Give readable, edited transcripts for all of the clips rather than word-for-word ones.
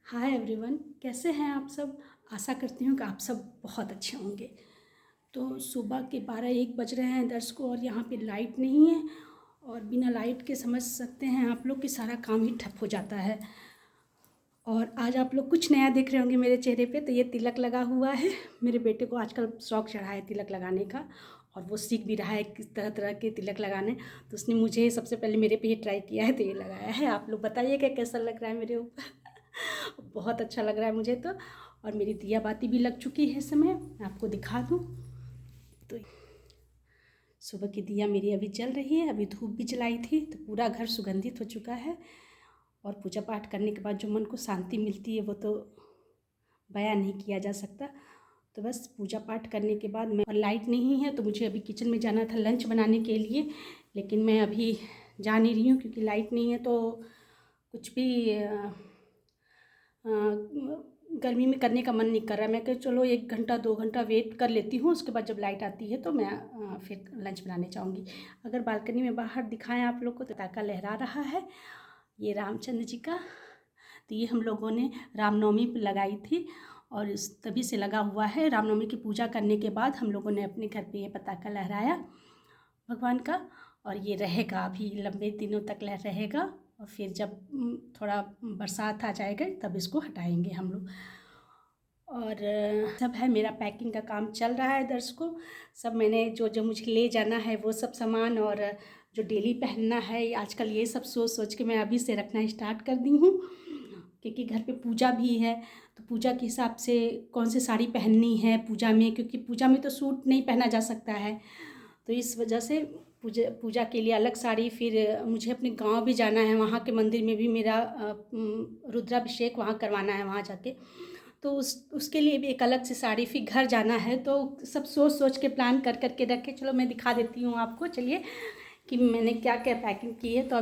Hi everyone, कैसे हैं आप सब। आशा करती हूँ कि आप सब बहुत अच्छे होंगे। तो सुबह के 12-1 बज रहे हैं दर्श को, और यहाँ पे लाइट नहीं है। और बिना लाइट के समझ सकते हैं आप लोग कि सारा काम ही ठप हो जाता है। और आज आप लोग कुछ नया देख रहे होंगे मेरे चेहरे पे। तो ये तिलक लगा हुआ है। मेरे बेटे को आजकल शौक चढ़ा है तिलक लगाने का, और वो सीख भी रहा है किस तरह तरह के तिलक लगाने। तो उसने मुझे सबसे पहले मेरे पे ही ट्राई किया है, तो ये लगाया है। आप लोग बताइए कि कैसा लग रहा है मेरे ऊपर। बहुत अच्छा लग रहा है मुझे तो। और मेरी दिया बाती भी लग चुकी है इस समय, मैं आपको दिखा दूँ तो। सुबह की दिया मेरी अभी जल रही है, अभी धूप भी जलाई थी, तो पूरा घर सुगंधित हो चुका है। और पूजा पाठ करने के बाद जो मन को शांति मिलती है वो तो बयां नहीं किया जा सकता। तो बस पूजा पाठ करने के बाद मैं, और लाइट नहीं है तो मुझे अभी किचन में जाना था लंच बनाने के लिए, लेकिन मैं अभी जा नहीं रही हूँ क्योंकि लाइट नहीं है। तो कुछ भी गर्मी में करने का मन नहीं कर रहा। मैं कहा चलो 1 घंटा 2 घंटा वेट कर लेती हूँ, उसके बाद जब लाइट आती है तो मैं फिर लंच बनाने जाऊँगी। अगर बालकनी में बाहर दिखाएं आप लोग को तो पताका लहरा रहा है, ये रामचंद्र जी का। तो ये हम लोगों ने रामनवमी पर लगाई थी, और इस तभी से लगा हुआ है। रामनवमी की पूजा करने के बाद हम लोगों ने अपने घर पे ये पताका लहराया भगवान का, और ये रहेगा अभी लंबे दिनों तक रहेगा। और फिर जब थोड़ा बरसात आ जाएगा तब इसको हटाएंगे हम लोग। और सब है, मेरा पैकिंग का काम चल रहा है दर्शकों। सब मैंने जो जो मुझे ले जाना है वो सब सामान, और जो डेली पहनना है आजकल, ये सब सोच सोच के मैं अभी से रखना स्टार्ट कर दी हूँ। क्योंकि घर पे पूजा भी है, तो पूजा के हिसाब से कौन सी साड़ी पहननी है पूजा में, क्योंकि पूजा में तो सूट नहीं पहना जा सकता है। तो इस वजह से पूजा के लिए अलग साड़ी। फिर मुझे अपने गांव भी जाना है, वहाँ के मंदिर में भी मेरा रुद्राभिषेक वहाँ करवाना है वहाँ जाके। तो उसके लिए भी एक अलग से साड़ी। फिर घर जाना है, तो सब सोच सोच के प्लान कर कर के रखे। चलो मैं दिखा देती हूँ आपको, चलिए कि मैंने क्या क्या पैकिंग की है। तो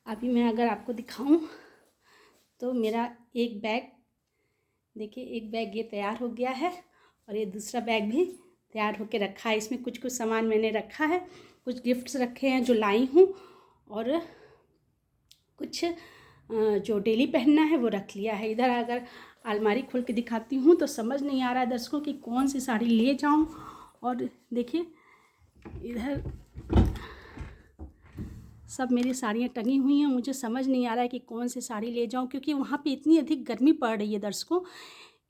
अभी मैं अगर आपको दिखाऊँ तो मेरा एक बैग, देखिए एक बैग ये तैयार हो गया है, और ये दूसरा बैग भी तैयार होके रखा है। इसमें कुछ कुछ सामान मैंने रखा है, कुछ गिफ्ट्स रखे हैं जो लाई हूँ, और कुछ जो डेली पहनना है वो रख लिया है। इधर अगर अलमारी खोल के दिखाती हूँ तो समझ नहीं आ रहा है दर्शकों कि कौन सी साड़ी ले जाऊँ। और देखिए इधर सब मेरी साड़ियाँ टंगी हुई हैं, मुझे समझ नहीं आ रहा है कि कौन सी साड़ी ले जाऊँ, क्योंकि वहाँ पे इतनी अधिक गर्मी पड़ रही है दर्शकों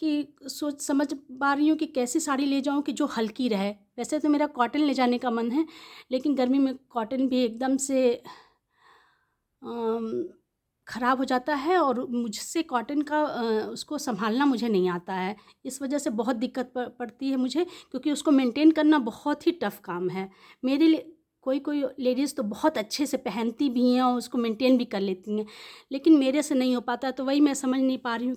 कि सोच समझ पा रही हूँ कि कैसी साड़ी ले जाऊँ कि जो हल्की रहे। वैसे तो मेरा कॉटन ले जाने का मन है, लेकिन गर्मी में कॉटन भी एकदम से ख़राब हो जाता है, और मुझसे कॉटन का उसको संभालना मुझे नहीं आता है। इस वजह से बहुत दिक्कत पड़ती है मुझे, क्योंकि उसको मेंटेन करना बहुत ही टफ़ काम है मेरे लिए। कोई कोई लेडीज़ तो बहुत अच्छे से पहनती भी हैं और उसको मेंटेन भी कर लेती हैं, लेकिन मेरे से नहीं हो पाता। तो वही मैं समझ नहीं पा रही हूँ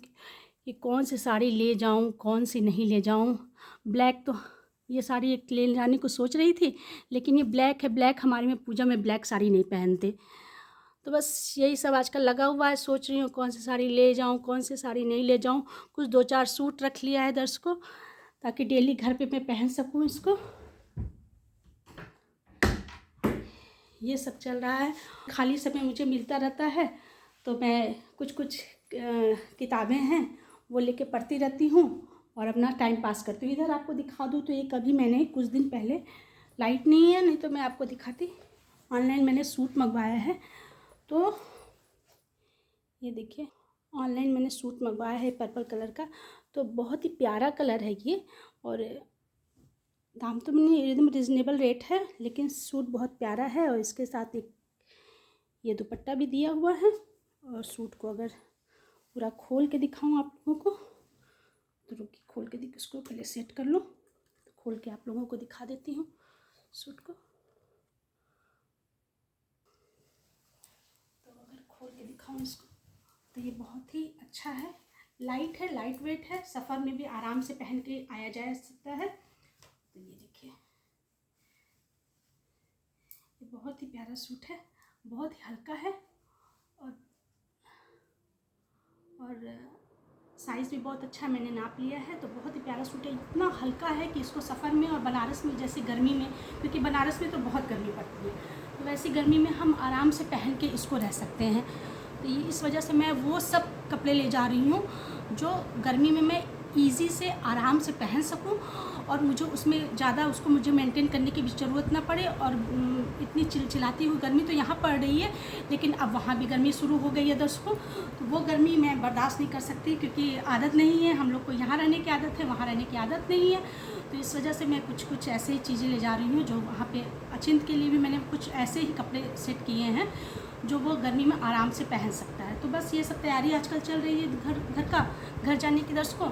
कि कौन सी साड़ी ले जाऊँ, कौन सी नहीं ले जाऊँ। ब्लैक तो ये साड़ी एक ले जाने को सोच रही थी, लेकिन ये ब्लैक है। ब्लैक हमारे में पूजा में ब्लैक साड़ी नहीं पहनते। तो बस यही सब आजकल लगा हुआ है। सोच रही हूँ कौन सी साड़ी ले जाऊँ, कौन सी साड़ी नहीं ले जाऊँ। कुछ 2-4 सूट रख लिया है दर्शकों, ताकि डेली घर पे मैं पहन सकूँ इसको। ये सब चल रहा है। खाली समय मुझे मिलता रहता है, तो मैं कुछ कुछ किताबें हैं वो लेके पढ़ती रहती हूँ और अपना टाइम पास करती हूँ। इधर आपको दिखा दूँ तो एक अभी मैंने कुछ दिन पहले, लाइट नहीं है नहीं तो मैं आपको दिखाती, ऑनलाइन मैंने सूट मंगवाया है। तो ये देखिए ऑनलाइन मैंने सूट मंगवाया है पर्पल कलर का। तो बहुत ही प्यारा कलर है ये, और दाम तो मैंने एकदम रिजनेबल रेट है, लेकिन सूट बहुत प्यारा है। और इसके साथ एक ये दुपट्टा भी दिया हुआ है। और सूट को अगर पूरा खोल के दिखाऊं आप लोगों को, तो रुकिए खोल के इसको पहले सेट कर लो, तो खोल के आप लोगों को दिखा देती हूँ सूट को। तो अगर खोल के दिखाऊं इसको तो ये बहुत ही अच्छा है, लाइट है, लाइट वेट है, सफ़र में भी आराम से पहन के आया जा सकता है। तो ये देखिए ये बहुत ही प्यारा सूट है, बहुत ही हल्का है, और साइज़ भी बहुत अच्छा है, मैंने नाप लिया है। तो बहुत ही प्यारा सूट है, इतना हल्का है कि इसको सफ़र में और बनारस में जैसे गर्मी में, क्योंकि बनारस में तो बहुत गर्मी पड़ती है, तो वैसी गर्मी में हम आराम से पहन के इसको रह सकते हैं। तो ये इस वजह से मैं वो सब कपड़े ले जा रही हूँ जो गर्मी में मैं ईज़ी से आराम से पहन सकूं और मुझे उसमें ज़्यादा उसको मुझे मेंटेन करने की भी ज़रूरत ना पड़े। और इतनी चिलचिलाती हुई गर्मी तो यहाँ पड़ रही है, लेकिन अब वहाँ भी गर्मी शुरू हो गई है दर्शकों। तो वो गर्मी मैं बर्दाश्त नहीं कर सकती क्योंकि आदत नहीं है, हम लोग को यहाँ रहने की आदत है, वहाँ रहने की आदत नहीं है। तो इस वजह से मैं कुछ कुछ ऐसे ही चीज़ें ले जा रही हूँ जो वहाँ पे अचिंत के लिए भी मैंने कुछ ऐसे ही कपड़े सेट किए हैं जो वो गर्मी में आराम से पहन सकता है। तो बस ये सब तैयारी आजकल चल रही है घर जाने की दर्शकों।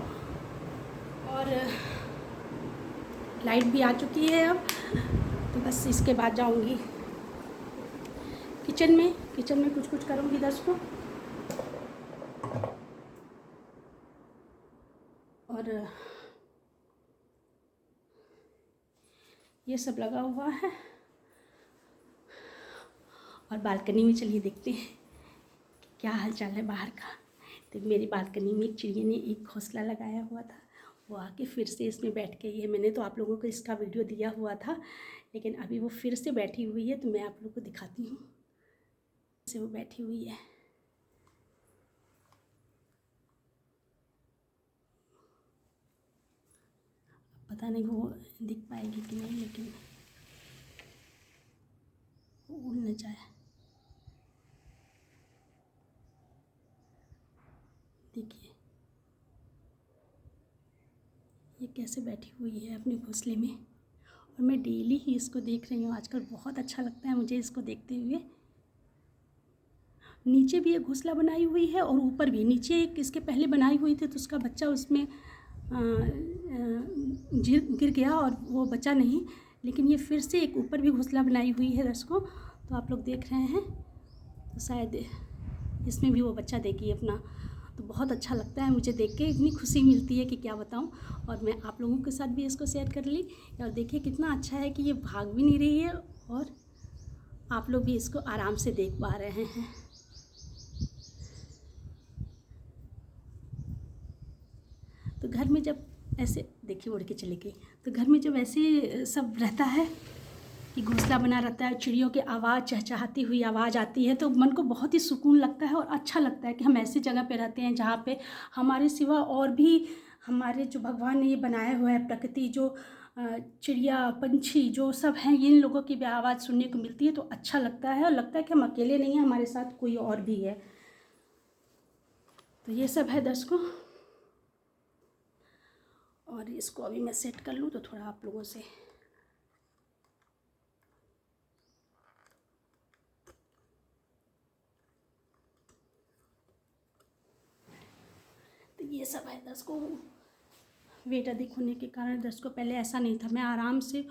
और लाइट भी आ चुकी है अब, तो बस इसके बाद जाऊंगी किचन में कुछ करूंगी दर्शकों। और ये सब लगा हुआ है और बालकनी में चलिए देखते हैं क्या हाल चाल है बाहर का। तो मेरी बालकनी में एक चिड़िया ने एक घोंसला लगाया हुआ था, वो आके फिर से इसमें बैठ गई है। मैंने तो आप लोगों को इसका वीडियो दिया हुआ था, लेकिन अभी वो फिर से बैठी हुई है, तो मैं आप लोगों को दिखाती हूँ से वो बैठी हुई है। पता नहीं वो दिख पाएगी कि नहीं, लेकिन वो उड़ न जाए। देखिए ये कैसे बैठी हुई है अपने घोंसले में, और मैं डेली ही इसको देख रही हूँ आजकल। बहुत अच्छा लगता है मुझे इसको देखते हुए। नीचे भी एक घोंसला बनाई हुई है और ऊपर भी। नीचे एक इसके पहले बनाई हुई थी तो उसका बच्चा उसमें गिर गया और वो बचा नहीं, लेकिन ये फिर से एक ऊपर भी घोंसला बनाई हुई है दर्शकों। तो आप लोग देख रहे हैं, तो शायद इसमें भी वो बच्चा देगी अपना। तो बहुत अच्छा लगता है मुझे देख के, इतनी खुशी मिलती है कि क्या बताऊं। और मैं आप लोगों के साथ भी इसको शेयर कर ली। और देखिए कितना अच्छा है कि ये भाग भी नहीं रही है और आप लोग भी इसको आराम से देख पा रहे हैं। तो घर में जब ऐसे देखिए उड़ के चली गई, तो घर में जब ऐसे सब रहता है कि घोंसला बना रहता है, चिड़ियों की आवाज़, चहचहाती हुई आवाज़ आती है, तो मन को बहुत ही सुकून लगता है और अच्छा लगता है कि हम ऐसी जगह पे रहते हैं जहाँ पे हमारे सिवा और भी हमारे जो भगवान ने ये बनाया हुआ है प्रकृति, जो चिड़िया पंछी जो सब हैं, इन लोगों की भी आवाज़ सुनने को मिलती है। तो अच्छा लगता है और लगता है कि हम अकेले नहीं हैं, हमारे साथ कोई और भी है। तो ये सब है दर्शकों। और इसको अभी मैं सेट कर लूँ तो थोड़ा आप लोगों से तो ये सब है दर्शकों। वेट अधिक होने के कारण दर्शकों पहले ऐसा नहीं था, मैं आराम से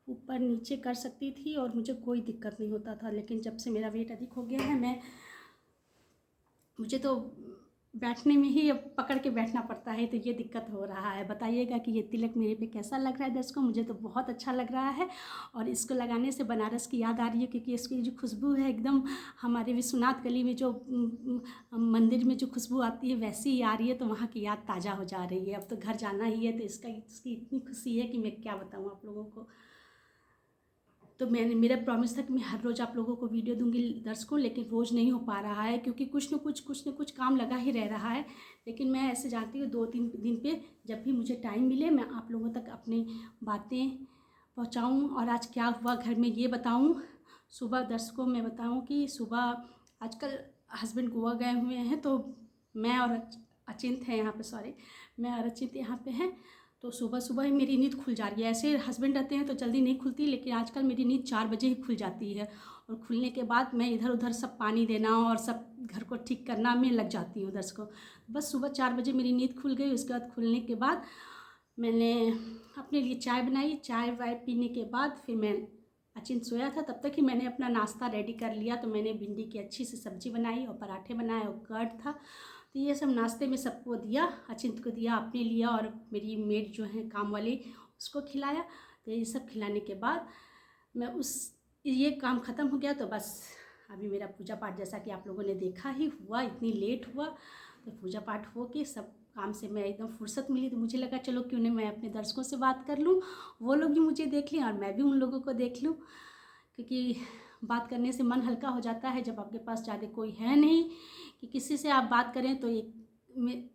ऊपर नीचे कर सकती थी और मुझे कोई दिक्कत नहीं होता था। लेकिन जब से मेरा वेट अधिक हो गया है, मुझे तो बैठने में ही अब पकड़ के बैठना पड़ता है, तो ये दिक्कत हो रहा है। बताइएगा कि ये तिलक मेरे पे कैसा लग रहा है दर्शकों। मुझे तो बहुत अच्छा लग रहा है और इसको लगाने से बनारस की याद आ रही है, क्योंकि इसकी जो खुशबू है एकदम हमारे विश्वनाथ गली में जो मंदिर में जो खुशबू आती है वैसी ही आ रही है। तो वहाँ की याद ताज़ा हो जा रही है। अब तो घर जाना ही है, तो इसकी इतनी खुशी है कि मैं क्या बताऊँ आप लोगों को। तो मेरा प्रॉमिस था कि मैं हर रोज़ आप लोगों को वीडियो दूंगी दर्शकों, लेकिन रोज़ नहीं हो पा रहा है क्योंकि कुछ न कुछ काम लगा ही रह रहा है। लेकिन मैं ऐसे जानती हूँ 2-3 दिन पे जब भी मुझे टाइम मिले मैं आप लोगों तक अपनी बातें पहुँचाऊँ और आज क्या हुआ घर में ये बताऊँ। सुबह दर्शकों मैं बताऊँ कि सुबह आजकल हस्बैंड गोवा गए हुए हैं, तो मैं और अचिंत है यहाँ पे, सॉरी, मैं और अचिंत यहाँ पे हैं। तो सुबह सुबह ही मेरी नींद खुल जा रही है। ऐसे हस्बैंड रहते हैं तो जल्दी नहीं खुलती, लेकिन आजकल मेरी नींद 4 बजे ही खुल जाती है। और खुलने के बाद मैं इधर उधर सब पानी देना और सब घर को ठीक करना में लग जाती हूँ दर्शकों। बस सुबह 4 बजे मेरी नींद खुल गई। उसके बाद खुलने के बाद मैंने अपने लिए चाय बनाई। चाय वाय पीने के बाद फिर मैं अचिंत सोया था, तब तक ही मैंने अपना नाश्ता रेडी कर लिया। तो मैंने भिंडी की अच्छी सी सब्ज़ी बनाई और पराठे बनाए और कर्ड था। तो ये सब नाश्ते में सबको दिया, अचिंत को दिया, अपने लिया और मेरी मेड जो है काम वाली उसको खिलाया। तो ये सब खिलाने के बाद मैं ये काम ख़त्म हो गया। तो बस अभी मेरा पूजा पाठ जैसा कि आप लोगों ने देखा ही हुआ, इतनी लेट हुआ। तो पूजा पाठ हो के सब काम से मैं एकदम फुर्सत मिली, तो मुझे लगा चलो क्यों नहीं मैं अपने दर्शकों से बात कर लूँ, वो लोग भी मुझे देख लें और मैं भी उन लोगों को देख लूँ, क्योंकि बात करने से मन हल्का हो जाता है जब आपके पास ज़्यादा कोई है नहीं कि किसी से आप बात करें। तो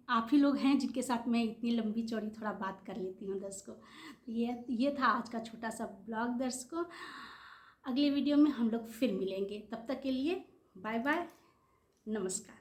आप ही लोग हैं जिनके साथ मैं इतनी लंबी चौड़ी थोड़ा बात कर लेती हूँ दर्शकों। तो ये था आज का छोटा सा ब्लॉग दर्शकों। अगले वीडियो में हम लोग फिर मिलेंगे, तब तक के लिए बाय बाय, नमस्कार।